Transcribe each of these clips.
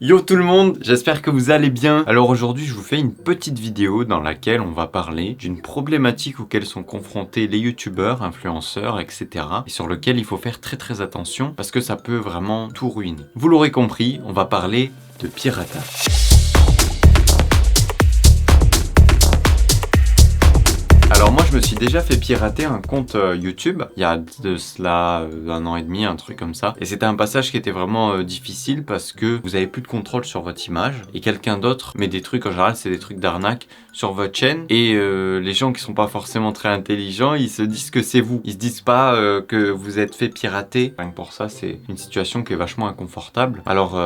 Yo tout le monde, j'espère que vous allez bien. Alors aujourd'hui je vous fais une petite vidéo dans laquelle on va parler d'une problématique auxquelles sont confrontés les youtubeurs, influenceurs, etc. Et sur lequel il faut faire très attention parce que ça peut vraiment tout ruiner. Vous l'aurez compris, on va parler de piratage. Alors moi je me suis déjà fait pirater un compte YouTube il y a de cela 1 an et demi, un truc comme ça. Et c'était un passage qui était vraiment difficile parce que vous avez plus de contrôle sur votre image et quelqu'un d'autre met des trucs, en général c'est des trucs d'arnaque sur votre chaîne et les gens qui sont pas forcément très intelligents, ils se disent que c'est vous. Ils se disent pas que vous êtes fait pirater. Rien que pour ça c'est une situation qui est vachement inconfortable. Alors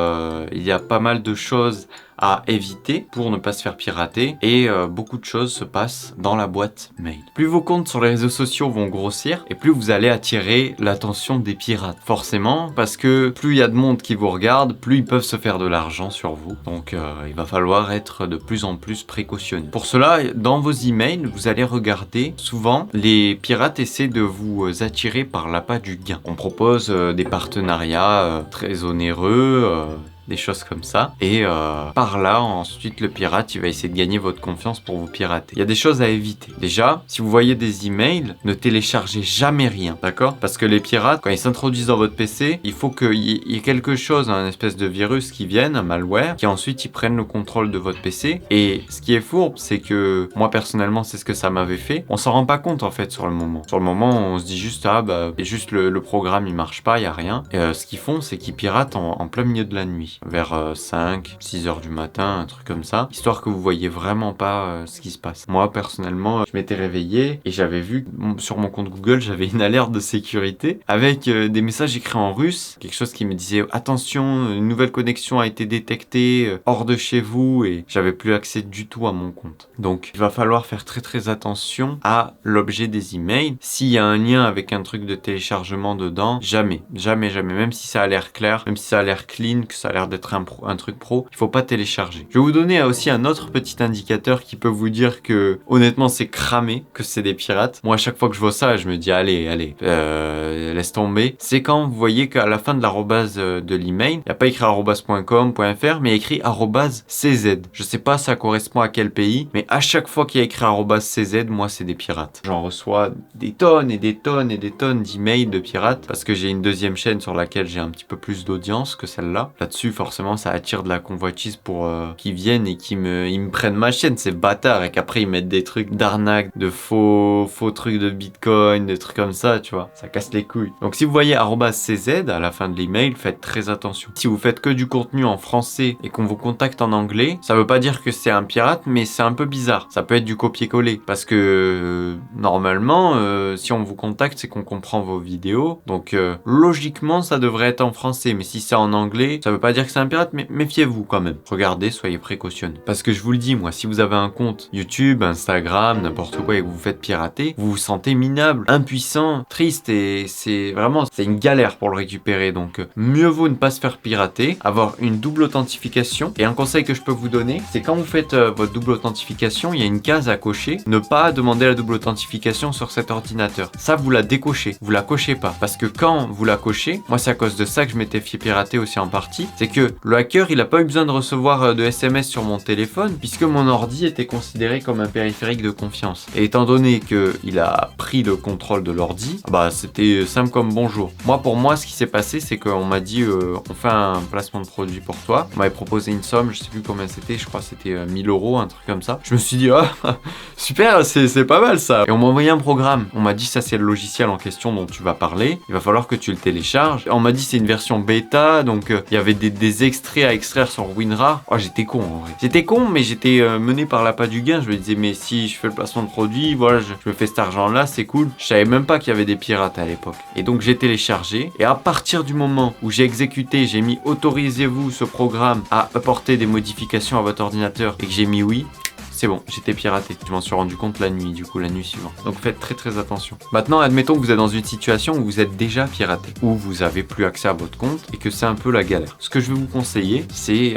il y a pas mal de choses à éviter pour ne pas se faire pirater et beaucoup de choses se passent dans la boîte mail. Plus vos comptes sur les réseaux sociaux vont grossir et plus vous allez attirer l'attention des pirates. Forcément, parce que plus il y a de monde qui vous regarde, plus ils peuvent se faire de l'argent sur vous. Donc il va falloir être de plus en plus précautionneux. Pour cela, dans vos emails, vous allez regarder souvent les pirates essaient de vous attirer par l'appât du gain. On propose des partenariats très onéreux, des choses comme ça. Et par là, ensuite, le pirate, il va essayer de gagner votre confiance pour vous pirater. Il y a des choses à éviter. Déjà, si vous voyez des emails, ne téléchargez jamais rien, d'accord? Parce que les pirates, quand ils s'introduisent dans votre PC, il faut qu'il y ait quelque chose, un espèce de virus qui vienne, un malware, qui ensuite, ils prennent le contrôle de votre PC. Et ce qui est fourbe, c'est que, moi, personnellement, c'est ce que ça m'avait fait. On s'en rend pas compte, en fait, sur le moment. Sur le moment, on se dit juste, ah, bah, juste le programme, il marche pas, il y a rien. Et ce qu'ils font, c'est qu'ils piratent en plein milieu de la nuit. Vers 5, 6 heures du matin, un truc comme ça, histoire que vous voyez vraiment pas ce qui se passe. Moi, personnellement, je m'étais réveillé et j'avais vu sur mon compte Google, j'avais une alerte de sécurité avec des messages écrits en russe, quelque chose qui me disait « Attention, une nouvelle connexion a été détectée, hors de chez vous » et j'avais plus accès du tout à mon compte. Donc, il va falloir faire très attention à l'objet des emails. S'il y a un lien avec un truc de téléchargement dedans, jamais, même si ça a l'air clair, même si ça a l'air clean, que ça a l'air d'être un truc pro, il faut pas télécharger. Je vais vous donner aussi un autre petit indicateur qui peut vous dire que honnêtement c'est cramé, que c'est des pirates. Moi à chaque fois que je vois ça, je me dis allez, laisse tomber. C'est quand vous voyez qu'à la fin de l'arrobase de l'email, il n'y a pas écrit arobase.com.fr mais écrit @cz. Je sais pas ça correspond à quel pays, mais à chaque fois qu'il y a écrit @cz, moi c'est des pirates. J'en reçois des tonnes d'emails de pirates parce que j'ai une deuxième chaîne sur laquelle j'ai un petit peu plus d'audience que celle-là. Là-dessus, forcément, ça attire de la convoitise pour qu'ils viennent et qu'ils me prennent ma chaîne, ces bâtards, et qu'après ils mettent des trucs d'arnaque, de faux trucs de bitcoin, des trucs comme ça, tu vois. Ça casse les couilles. Donc si vous voyez @cz à la fin de l'email, faites très attention. Si vous faites que du contenu en français et qu'on vous contacte en anglais, ça veut pas dire que c'est un pirate, mais c'est un peu bizarre. Ça peut être du copier-coller parce que normalement, si on vous contacte, c'est qu'on comprend vos vidéos. Donc logiquement, ça devrait être en français, mais si c'est en anglais, ça veut pas dire que c'est un pirate, mais méfiez-vous quand même. Regardez, soyez précautionneux. Parce que je vous le dis, moi, si vous avez un compte YouTube, Instagram, n'importe quoi et que vous vous faites pirater, vous vous sentez minable, impuissant, triste et c'est une galère pour le récupérer. Donc, mieux vaut ne pas se faire pirater, avoir une double authentification. Et un conseil que je peux vous donner, c'est quand vous faites votre double authentification, il y a une case à cocher. Ne pas demander la double authentification sur cet ordinateur. Ça, vous la décochez. Vous la cochez pas. Parce que quand vous la cochez, moi, c'est à cause de ça que je m'étais fait pirater aussi en partie. C'est que le hacker, il a pas eu besoin de recevoir de SMS sur mon téléphone puisque mon ordi était considéré comme un périphérique de confiance. Et étant donné qu'il a pris le contrôle de l'ordi, bah c'était simple comme bonjour. Pour moi, ce qui s'est passé, c'est qu'on m'a dit on fait un placement de produit pour toi. On m'avait proposé une somme, je sais plus combien c'était, je crois que c'était 1 000 €, un truc comme ça. Je me suis dit ah super, c'est pas mal ça. Et on m'a envoyé un programme. On m'a dit ça c'est le logiciel en question dont tu vas parler. Il va falloir que tu le télécharges. Et on m'a dit c'est une version bêta, donc il y avait des extraits à extraire sur WinRAR. Oh, j'étais con en vrai. J'étais con, mais j'étais mené par l'appât du gain. Je me disais, mais si je fais le placement de produit, voilà, je me fais cet argent-là, c'est cool. Je savais même pas qu'il y avait des pirates à l'époque. Et donc, j'ai téléchargé. Et à partir du moment où j'ai exécuté, j'ai mis autorisez-vous ce programme à apporter des modifications à votre ordinateur et que j'ai mis oui, c'est bon, j'étais piraté. Je m'en suis rendu compte la nuit, du coup, la nuit suivante. Donc faites très très attention. Maintenant, admettons que vous êtes dans une situation où vous êtes déjà piraté, où vous avez plus accès à votre compte et que c'est un peu la galère. Ce que je vais vous conseiller, c'est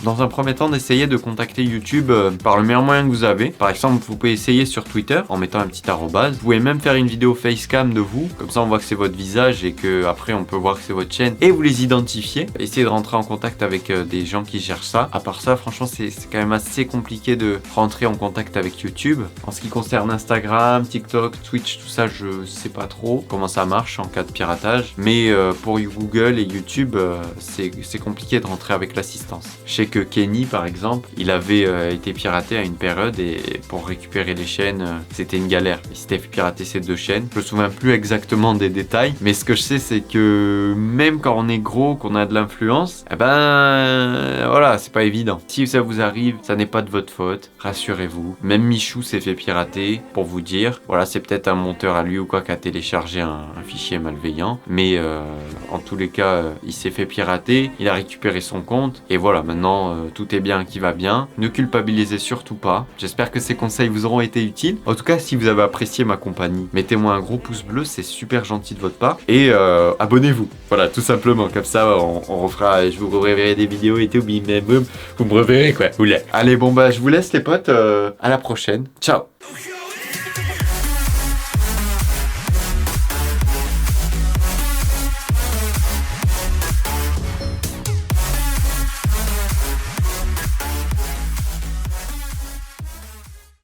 dans un premier temps d'essayer de contacter YouTube par le meilleur moyen que vous avez. Par exemple, vous pouvez essayer sur Twitter en mettant un petit arrobase. Vous pouvez même faire une vidéo facecam de vous, comme ça on voit que c'est votre visage et que après on peut voir que c'est votre chaîne et vous les identifiez. Essayez de rentrer en contact avec des gens qui gèrent ça. À part ça, franchement, c'est quand même assez compliqué de rentrer en contact avec YouTube. En ce qui concerne Instagram, TikTok, Twitch, tout ça, je sais pas trop comment ça marche en cas de piratage. Mais pour Google et YouTube, c'est compliqué de rentrer avec l'assistance. Je sais que Kenny, par exemple, il avait été piraté à une période et pour récupérer les chaînes, c'était une galère. Il s'était fait pirater ces 2 chaînes. Je me souviens plus exactement des détails, mais ce que je sais, c'est que même quand on est gros, qu'on a de l'influence, eh ben voilà, c'est pas évident. Si ça vous arrive, ça n'est pas de votre faute, rassurez-vous. Même Michou s'est fait pirater, pour vous dire. Voilà, c'est peut-être un monteur à lui ou quoi qui a téléchargé un fichier malveillant, mais en tous les cas, il s'est fait pirater, il a récupéré son compte, et voilà, maintenant tout est bien qui va bien. Ne culpabilisez surtout pas. J'espère que ces conseils vous auront été utiles. En tout cas, si vous avez apprécié ma compagnie, mettez-moi un gros pouce bleu, c'est super gentil de votre part, et abonnez-vous. Voilà, tout simplement, comme ça on refera, je vous reverrai des vidéos et tout, mais vous me reverrez quoi. Allez, bon bah je vous laisse les potes, à la prochaine, ciao.